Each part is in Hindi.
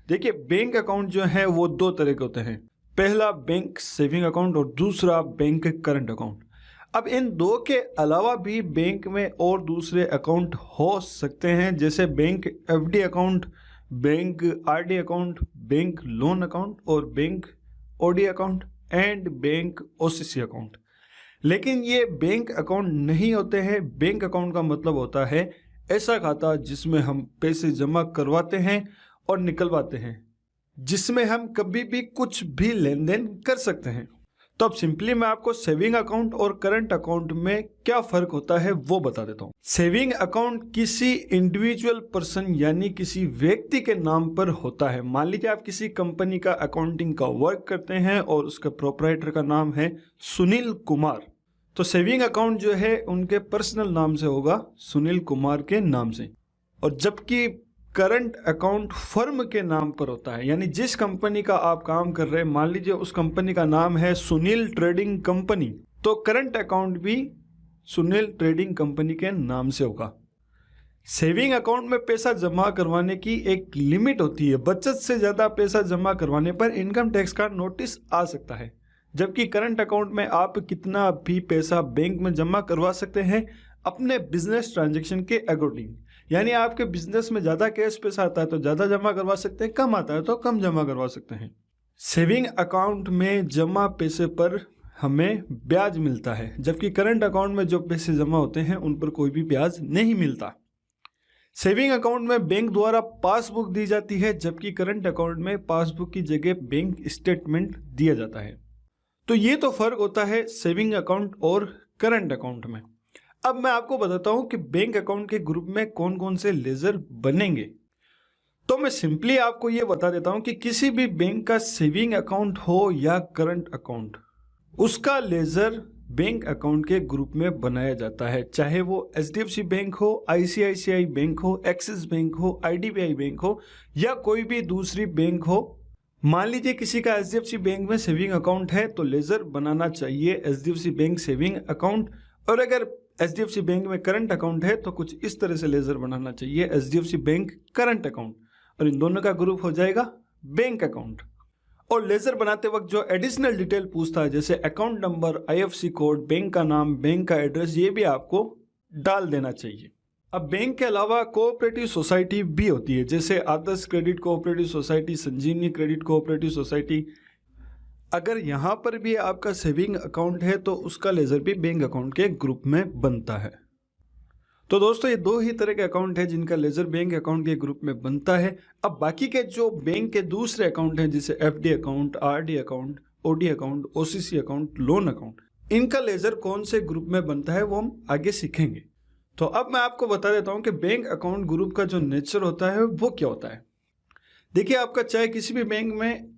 देखिए, बैंक अकाउंट जो है वो दो तरह के होते हैं। पहला बैंक सेविंग अकाउंट और दूसरा बैंक करंट अकाउंट। अब इन दो के अलावा भी बैंक में और दूसरे अकाउंट हो सकते हैं, जैसे bank FD account, bank RD account, bank loan account और bank OD account and bank OCC account. लेकिन ये बैंक अकाउंट नहीं होते हैं। बैंक अकाउंट का मतलब होता है ऐसा खाता जिसमें हम पैसे जमा करवाते हैं और निकलवाते हैं, जिसमें हम कभी भी कुछ भी लेन देन कर सकते हैं। तो अब सिंपली मैं आपको सेविंग अकाउंट और करंट अकाउंट में क्या फर्क होता है वो बता देता हूँ। सेविंग अकाउंट किसी इंडिविजुअल पर्सन यानी किसी व्यक्ति के नाम पर होता है। मान लीजिए आप किसी कंपनी का अकाउंटिंग का वर्क करते हैं और उसका प्रोपराइटर का नाम है सुनील कुमार, तो सेविंग अकाउंट जो है उनके पर्सनल नाम से होगा, सुनील कुमार के नाम से। और जबकि करंट अकाउंट फर्म के नाम पर होता है, यानी जिस कंपनी का आप काम कर रहे हैं, मान लीजिए उस कंपनी का नाम है सुनील ट्रेडिंग कंपनी, तो करंट अकाउंट भी सुनील ट्रेडिंग कंपनी के नाम से होगा। सेविंग अकाउंट में पैसा जमा करवाने की एक लिमिट होती है। बचत से ज़्यादा पैसा जमा करवाने पर इनकम टैक्स का नोटिस आ सकता है। जबकि करंट अकाउंट में आप कितना भी पैसा बैंक में जमा करवा सकते हैं अपने बिजनेस ट्रांजैक्शन के अकॉर्डिंग। यानी आपके बिजनेस में ज़्यादा कैश पैसा आता है तो ज़्यादा जमा करवा सकते हैं, कम आता है तो कम जमा करवा सकते हैं। सेविंग अकाउंट में जमा पैसे पर हमें ब्याज मिलता है, जबकि करंट अकाउंट में जो पैसे जमा होते हैं उन पर कोई भी ब्याज नहीं मिलता। सेविंग अकाउंट में बैंक द्वारा पासबुक दी जाती है, जबकि करंट अकाउंट में पासबुक की जगह बैंक स्टेटमेंट दिया जाता है। तो ये तो फर्क होता है सेविंग अकाउंट और करंट अकाउंट में। अब मैं आपको बताता हूं कि बैंक अकाउंट के ग्रुप में कौन कौन से लेजर बनेंगे। तो मैं सिंपली आपको ये बता देता हूं कि किसी भी बैंक का सेविंग अकाउंट हो या करंट अकाउंट, उसका लेजर बैंक अकाउंट के ग्रुप में बनाया जाता है। चाहे वो एचडीएफसी बैंक हो, आईसीआईसीआई बैंक हो, एक्सिस बैंक हो, आईडीबीआई बैंक हो या कोई भी दूसरी बैंक हो। मान लीजिए किसी का एचडीएफसी बैंक में सेविंग अकाउंट है तो लेजर बनाना चाहिए एचडीएफसी बैंक सेविंग अकाउंट, और अगर एचडीएफसी बैंक में करंट अकाउंट है तो कुछ इस तरह से लेजर बनाना चाहिए एचडीएफसी बैंक करंट अकाउंट, और इन दोनों का ग्रुप हो जाएगा बैंक अकाउंट। और लेजर बनाते वक्त जो एडिशनल डिटेल पूछता है, जैसे account number, IFSC code, bank का नाम, बैंक का एड्रेस, ये भी आपको डाल देना चाहिए। अब बैंक के अलावा कोऑपरेटिव सोसाइटी भी होती है, जैसे आदर्श क्रेडिट कोऑपरेटिव सोसाइटी, संजीवनी क्रेडिट कोऑपरेटिव सोसाइटी। अगर यहाँ पर भी आपका सेविंग अकाउंट है तो उसका लेजर भी बैंक अकाउंट के ग्रुप में बनता है। तो दोस्तों, ये दो ही तरह के अकाउंट है जिनका लेजर बैंक अकाउंट के ग्रुप में बनता है। अब बाकी के जो बैंक के दूसरे अकाउंट हैं, जैसे FD account, RD account, OD account, OCC account, loan account, इनका लेजर कौन से ग्रुप में बनता है वो हम आगे सीखेंगे। तो अब मैं आपको बता देता हूँ कि बैंक अकाउंट ग्रुप का जो नेचर होता है वो क्या होता है। देखिए, आपका चाहे किसी भी बैंक में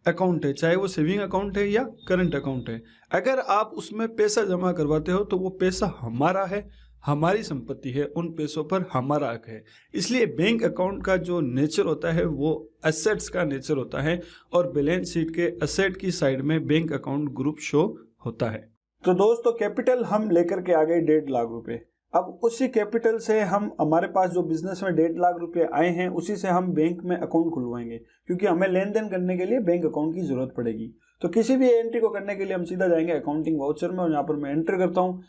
अकाउंट है, चाहे वो सेविंग अकाउंट है या करंट अकाउंट है, अगर आप उसमें पैसा जमा करवाते हो तो वो पैसा हमारा है, हमारी संपत्ति है, उन पैसों पर हमारा हक है। इसलिए बैंक अकाउंट का जो नेचर होता है वो एसेट्स का नेचर होता है, और बैलेंस शीट के एसेट की साइड में बैंक अकाउंट ग्रुप शो होता है। तो दोस्तों, कैपिटल हम लेकर के आ गए 1.5 लाख रुपए। अब उसी कैपिटल से हम, हमारे पास जो बिजनेस में 1.5 लाख रुपए आए हैं, उसी से हम बैंक में अकाउंट खुलवाएंगे, क्योंकि हमें लेन देन करने के लिए बैंक अकाउंट की जरूरत पड़ेगी। तो किसी भी एंट्री को करने के लिए हम सीधा जाएंगे अकाउंटिंग वाउचर में, और यहाँ पर मैं एंटर करता हूँ।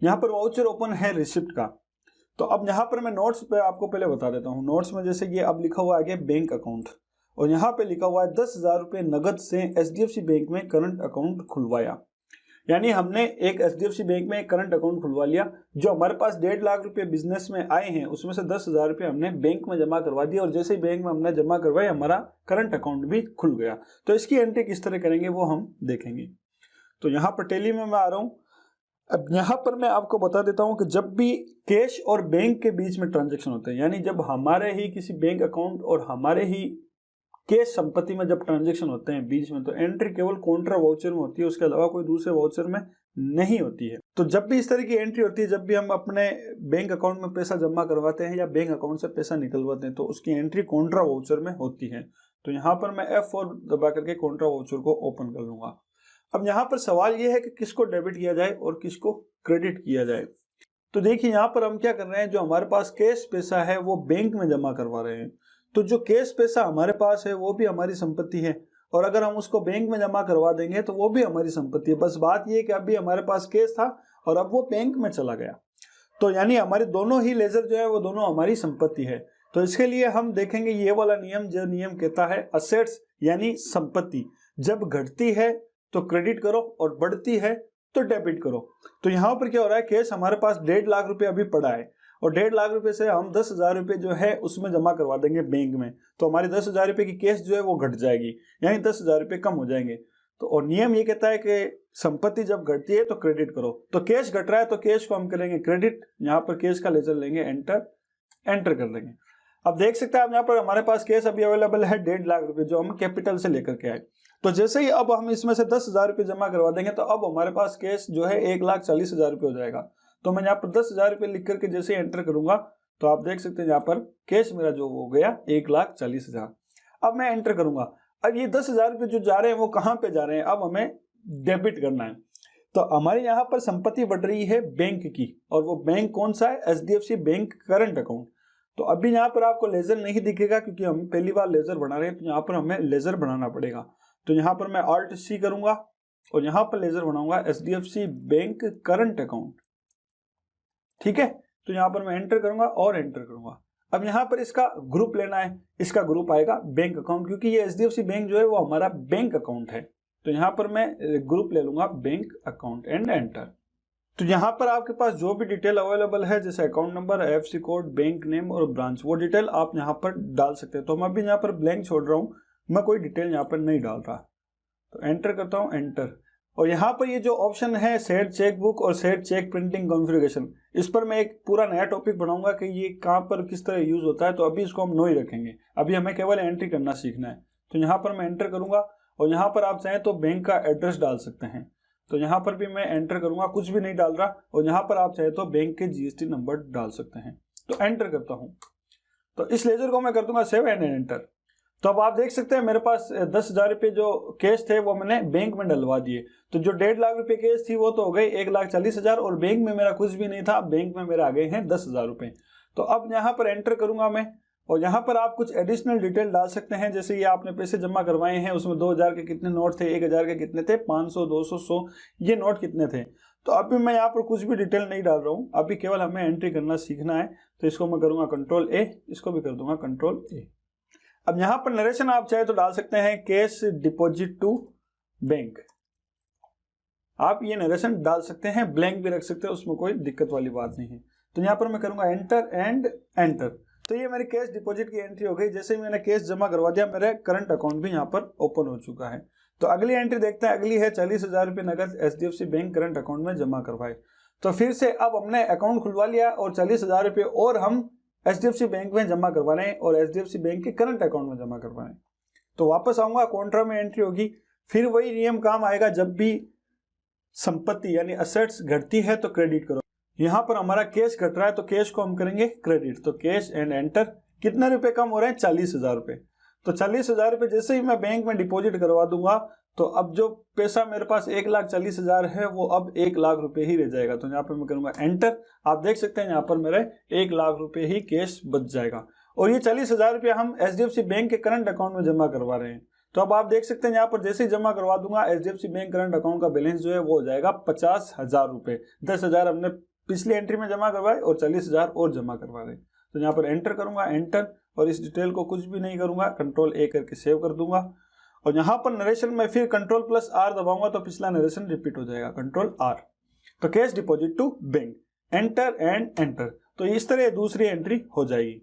यहाँ पर वाउचर ओपन है रिसिप्ट का। तो अब यहाँ पर मैं नोट्स पे आपको पहले बता देता हूँ। नोट्स में जैसे ये अब लिखा हुआ है बैंक अकाउंट, और यहाँ पे लिखा हुआ है 10,000 रुपये नगद से एचडीएफसी बैंक में करंट अकाउंट खुलवाया। यानी हमने एक एचडीएफसी बैंक में एक करंट अकाउंट खुलवा लिया। जो हमारे पास 1.5 लाख रुपए बिजनेस में आए हैं उसमें से 10,000 रुपये हमने बैंक में जमा करवा दिया, और जैसे ही बैंक में हमने जमा करवाया हमारा करंट अकाउंट भी खुल गया। तो इसकी एंट्री किस तरह करेंगे वो हम देखेंगे। तो यहाँ पर टैली में मैं आ रहा हूँ। अब यहाँ पर मैं आपको बता देता हूँ कि जब भी कैश और बैंक के बीच में ट्रांजेक्शन होते हैं, यानी जब हमारे ही किसी बैंक अकाउंट और हमारे ही कैश संपत्ति में जब ट्रांजैक्शन होते हैं बीच में, तो एंट्री केवल कॉन्ट्रा वाउचर में होती है, उसके अलावा कोई दूसरे वाउचर में नहीं होती है। तो जब भी इस तरह की एंट्री होती है, जब भी हम अपने बैंक अकाउंट में पैसा जमा करवाते हैं या बैंक अकाउंट से पैसा निकलवाते हैं, तो उसकी एंट्री कॉन्ट्रा वाउचर में होती है। तो यहाँ पर मैं F4 दबा करके कॉन्ट्रा वाउचर को ओपन कर लूंगा। अब यहाँ पर सवाल यह है कि किसको डेबिट किया जाए और किसको क्रेडिट किया जाए। तो देखिए, यहाँ पर हम क्या कर रहे हैं, जो हमारे पास कैश पैसा है वो बैंक में जमा करवा रहे हैं। तो जो कैश पैसा हमारे पास है वो भी हमारी संपत्ति है, और अगर हम उसको बैंक में जमा करवा देंगे तो वो भी हमारी संपत्ति है। बस बात ये है कि अभी हमारे पास कैश था और अब वो बैंक में चला गया, तो यानी हमारे दोनों ही लेजर जो है वो दोनों हमारी संपत्ति है। तो इसके लिए हम देखेंगे ये वाला नियम, जो नियम कहता है असेट्स यानी संपत्ति जब घटती है तो क्रेडिट करो और बढ़ती है तो डेबिट करो। तो यहाँ पर क्या हो रहा है, कैश हमारे पास 1.5 लाख रुपए अभी पड़ा है और 1.5 लाख रुपए से हम 10,000 रुपए जो है उसमें जमा करवा देंगे बैंक में, तो हमारी 10,000 रुपए की कैश जो है वो घट जाएगी, यानी 10,000 रुपए कम हो जाएंगे। तो और नियम ये कहता है कि संपत्ति जब घटती है तो क्रेडिट करो। तो कैश घट रहा है तो कैश को हम करेंगे क्रेडिट, यहाँ पर कैश का लेजर लेंगे, एंटर कर देंगे। अब देख सकते हैं आप यहाँ पर हमारे पास कैश अभी अवेलेबल है 1.5 लाख रुपए जो हम कैपिटल से लेकर के आए। तो जैसे ही अब हम इसमें से 10,000 रुपये जमा करवा देंगे तो अब हमारे पास कैश जो है 1,40,000 रुपये हो जाएगा। तो मैं यहाँ पर 10,000 रुपये लिख करके जैसे ही एंटर करूंगा तो आप देख सकते हैं यहाँ पर कैश मेरा जो हो गया 1,40,000। अब मैं एंटर करूंगा। अब ये 10,000 रुपये जो जा रहे हैं वो कहाँ पे जा रहे हैं, अब हमें डेबिट करना है। तो हमारे यहाँ पर संपत्ति बढ़ रही है बैंक की, और वो बैंक कौन सा है, HDFC बैंक करंट अकाउंट। तो अभी यहाँ पर आपको लेजर नहीं दिखेगा क्योंकि हम पहली बार लेजर बना रहे हैं, तो यहाँ पर हमें लेजर बनाना पड़ेगा। तो यहाँ पर मैं Alt+C करूंगा और यहाँ पर लेजर बनाऊंगा HDFC बैंक करंट अकाउंट, ठीक है। तो यहाँ पर मैं एंटर करूंगा और एंटर करूंगा। अब यहाँ पर इसका ग्रुप लेना है, इसका ग्रुप आएगा बैंक अकाउंट, क्योंकि ये HDFC बैंक जो है वो हमारा बैंक अकाउंट है। तो यहाँ पर मैं ग्रुप ले लूंगा बैंक अकाउंट एंड एंटर। तो यहाँ पर आपके पास जो भी डिटेल अवेलेबल है जैसे account number, IFSC code, bank name और ब्रांच, वो डिटेल आप यहाँ पर डाल सकते हैं। तो मैं अभी यहाँ पर ब्लैंक छोड़ रहा हूँ, मैं कोई डिटेल यहाँ पर नहीं डाल रहा। तो एंटर करता हूँ, एंटर। और यहाँ पर ये जो ऑप्शन है सेट चेक बुक और सेट चेक प्रिंटिंग कॉन्फ़िगरेशन, इस पर मैं एक पूरा नया टॉपिक बनाऊंगा कि ये कहाँ पर किस तरह यूज होता है। तो अभी इसको हम नो ही रखेंगे, अभी हमें केवल एंट्री करना सीखना है। तो यहाँ पर मैं एंटर करूंगा और यहाँ पर आप चाहें तो बैंक का एड्रेस डाल सकते हैं। तो यहाँ पर भी मैं एंटर करूंगा, कुछ भी नहीं डाल रहा, और यहाँ पर आप चाहे तो बैंक के GST नंबर डाल सकते हैं। तो एंटर करता हूँ। तो इस लेजर को मैं कर दूंगा सेव एंड एंटर। तो अब आप देख सकते हैं मेरे पास 10,000 रुपये जो कैश थे वो मैंने बैंक में डलवा दिए। तो जो 1.5 लाख रुपए कैश थी वो तो हो गई 1,40,000, और बैंक में मेरा कुछ भी नहीं था, बैंक में मेरा आ गए हैं 10,000 रुपये। तो अब यहाँ पर एंटर करूंगा मैं, और यहाँ पर आप कुछ एडिशनल डिटेल डाल सकते हैं। जैसे ये आपने पैसे जमा करवाए हैं, उसमें 2,000 के कितने नोट थे, 1,000 के कितने थे, 500, 200, 100 ये नोट कितने थे। तो अभी मैं यहाँ पर कुछ भी डिटेल नहीं डाल रहा हूँ, अभी केवल हमें एंट्री करना सीखना है। तो इसको मैं करूँगा Ctrl+A, इसको भी कर दूंगा Ctrl+A। अब यहाँ पर नरेशन आप चाहे तो डाल सकते हैं कैश डिपॉजिट टू बैंक, आप ये नरेशन डाल सकते हैं, ब्लैंक भी रख सकते हैं, उसमें कोई दिक्कत वाली बात नहीं है। तो यहाँ पर मैं करूँगा एंटर एंड एंटर। तो ये मेरी कैश डिपॉजिट की एंट्री हो गई। जैसे ही मैंने कैश जमा करवा दिया, मेरे करंट अकाउंट भी यहाँ पर ओपन हो चुका है। तो अगली एंट्री देखते हैं। अगली है 40,000 रुपये नगद HDFC बैंक करंट अकाउंट में जमा करवाए। तो फिर से अब हमने अकाउंट खुलवा लिया और 40,000 रुपये और हम HDFC बैंक में जमा करवा रहे हैं और HDFC बैंक के करंट अकाउंट में जमा करवा रहे हैं। तो वापस आऊंगा, कॉन्ट्रा में एंट्री होगी, फिर वही नियम काम आएगा, जब भी संपत्ति यानी असेट्स घटती है तो क्रेडिट करो। यहाँ पर हमारा कैश घट रहा है तो कैश को हम करेंगे क्रेडिट। तो कैश एंड एंटर। कितने रुपए कम हो रहे हैं, 40,000 रुपये। तो 40,000 रुपये जैसे ही मैं बैंक में डिपॉजिट करवा दूंगा तो अब जो पैसा मेरे पास 1,40,000 है वो अब 1 लाख रुपए ही रह जाएगा। तो यहाँ पर मैं करूंगा एंटर। आप देख सकते हैं यहाँ पर मेरे 1 लाख रुपए ही कैश बच जाएगा, और ये 40,000 रुपये हम HDFC बैंक के करंट अकाउंट में जमा करवा रहे हैं। तो अब आप देख सकते हैं यहाँ पर जैसे ही जमा करवा दूंगा HDFC बैंक करंट अकाउंट का बैलेंस जो है वो हो जाएगा 50,000 रुपये। 10,000 हमने पिछली एंट्री में जमा करवाए और 40,000 और जमा करवा रहे। तो यहाँ पर एंटर करूंगा, एंटर, और इस डिटेल को कुछ भी नहीं करूंगा, Ctrl+A करके सेव कर दूंगा। और यहाँ पर नरेशन में फिर Ctrl+R दबाऊंगा तो पिछला नरेशन रिपीट हो जाएगा, Ctrl+R। तो cash deposit to bank, enter and enter. तो इस तरह दूसरी एंट्री हो जाएगी।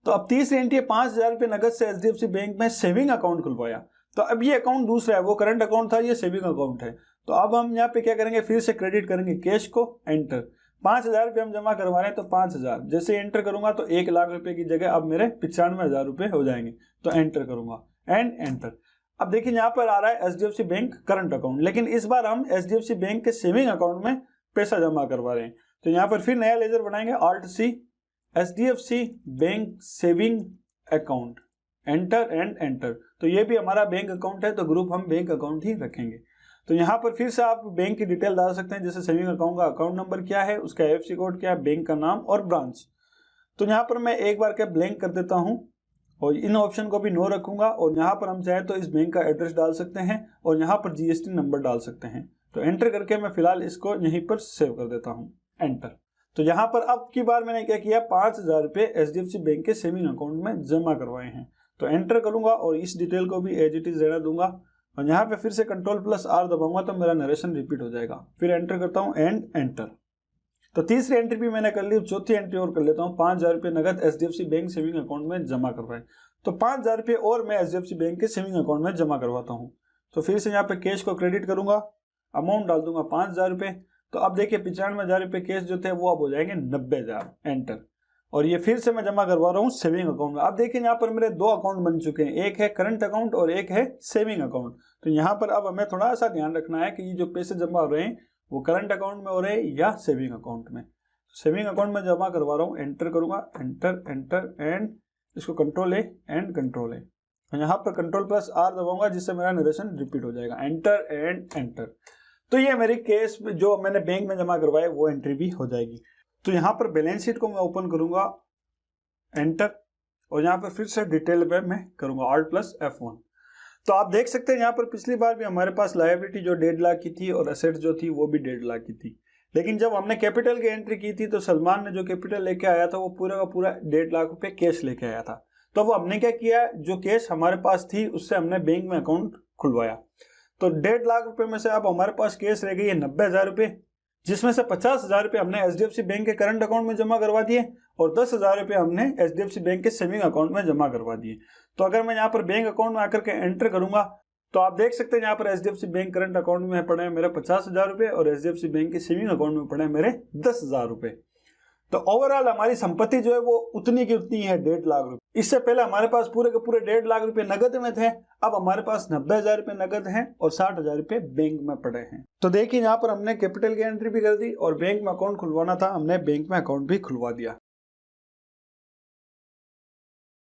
तो अब तीसरी एंट्री 5,000 रुपये नगद से HDFC बैंक में सेविंग अकाउंट खुलवाया। तो अब ये अकाउंट दूसरा है, वो करंट अकाउंट था, ये सेविंग अकाउंट है। तो अब हम यहाँ पे क्या करेंगे, फिर से क्रेडिट करेंगे कैश को, एंटर। 5,000 रुपये हम जमा करवा रहे हैं तो 5,000, जैसे एंटर करूंगा तो 1 लाख रुपए की जगह अब मेरे 95,000 रुपये हो जाएंगे। तो एंटर करूंगा एंड एंटर। अब देखिए यहाँ पर आ रहा है HDFC बैंक करंट अकाउंट, लेकिन इस बार हम HDFC बैंक के सेविंग अकाउंट में पैसा जमा करवा रहे हैं। तो यहाँ पर फिर नया लेजर बनाएंगे, Alt+C, HDFC bank saving account, enter and enter. तो ये भी हमारा बैंक अकाउंट है, तो ग्रुप हम बैंक अकाउंट ही रखेंगे। तो यहाँ पर फिर से आप बैंक की डिटेल डाल सकते हैं, जैसे सेविंग अकाउंट का अकाउंट नंबर क्या है, उसका IFSC कोड क्या है, बैंक का नाम और ब्रांच। तो यहाँ पर मैं एक बार क्या ब्लैंक कर देता हूँ और इन ऑप्शन को भी नो रखूंगा और यहाँ पर हम चाहे तो इस बैंक का एड्रेस डाल सकते हैं और यहाँ पर जीएसटी नंबर डाल सकते हैं। तो एंटर करके मैं फिलहाल इसको यहीं पर सेव कर देता हूँ, एंटर। तो यहाँ पर अब की बार मैंने क्या किया, 5,000 रुपये HDFC बैंक के सेविंग अकाउंट में जमा करवाए हैं। तो एंटर करूंगा और इस डिटेल को भी एज इट इज रहने दूंगा और यहाँ पे फिर से Ctrl+R दबाऊंगा तो मेरा नरेशन रिपीट हो जाएगा। फिर एंटर करता हूँ एंड एंटर। तो तीसरी एंट्री भी मैंने कर ली, चौथी एंट्री और कर लेता हूँ। 5,000 रुपये नगद HDFC बैंक सेविंग अकाउंट में जमा करवाए। तो 5,000 रुपये और मैं HDFC बैंक के सेविंग अकाउंट में जमा करवाता हूँ। तो फिर से यहाँ पे कैश को क्रेडिट करूंगा, अमाउंट डाल दूंगा 5,000 रुपये। तो अब देखिए 95,000 रुपये कैश जो थे वो अब हो जाएंगे 90,000, एंटर। और ये फिर से मैं जमा करवा रहा हूँ सेविंग अकाउंट में। अब देखिए यहाँ पर मेरे 2 अकाउंट बन चुके हैं, एक है करंट अकाउंट और एक है सेविंग अकाउंट। तो यहाँ पर अब हमें थोड़ा सा ध्यान रखना है कि ये जो पैसे जमा हो रहे हैं वो करंट अकाउंट में हो रहे हैं या सेविंग अकाउंट में। सेविंग अकाउंट में जमा करवा रहा हूँ, एंटर करूंगा, एंटर एंटर एंड इसको Ctrl+A एंड Ctrl+A। यहाँ पर Ctrl+R दबाऊंगा जिससे मेरा नरेशन रिपीट हो जाएगा, एंटर एंड एंटर। तो ये मेरी केस जो मैंने बैंक में जमा करवाए वो एंट्री भी हो जाएगी। तो यहाँ पर बैलेंस शीट को मैं ओपन करूंगा, एंटर, और यहाँ पर फिर से डिटेल पे मैं करूंगा Alt+F1। तो आप देख सकते हैं यहाँ पर पिछली बार भी हमारे पास लायबिलिटी जो 1.5 लाख की थी और एसेट जो थी वो भी 1.5 लाख की थी। लेकिन जब हमने कैपिटल की एंट्री की थी तो सलमान ने जो कैपिटल लेके आया था वो पूरा का पूरा 1.5 लाख रुपए कैश लेके आया था। तो वो हमने क्या किया, जो कैश हमारे पास थी उससे हमने बैंक में अकाउंट खुलवाया। तो 1.5 लाख रुपए में से अब हमारे पास कैश रह गई है 90,000 रुपये, जिसमें से 50,000 रुपये हमने HDFC बैंक के करंट अकाउंट में जमा करवा दिए और 10,000 रुपये हमने HDFC बैंक के सेविंग अकाउंट में जमा करवा दिए। तो अगर मैं यहाँ पर बैंक अकाउंट में आकर के एंटर करूंगा तो आप देख सकते हैं यहाँ पर HDFC बैंक करंट अकाउंट में पड़े हैं मेरे 50,000 रुपये और HDFC बैंक के सेविंग अकाउंट में पड़े हैं मेरे 10,000 रुपये। तो ओवरऑल हमारी संपत्ति जो है वो उतनी की उतनी है, 1.5 लाख रुपए। इससे पहले हमारे पास पूरे के पूरे 1.5 लाख रुपए नगद में थे, अब हमारे पास 90,000 रुपए नगद हैं और 60,000 रुपए बैंक में पड़े हैं। तो देखिए यहाँ पर हमने कैपिटल की एंट्री भी कर दी और बैंक में अकाउंट खुलवाना था, हमने बैंक में अकाउंट भी खुलवा दिया।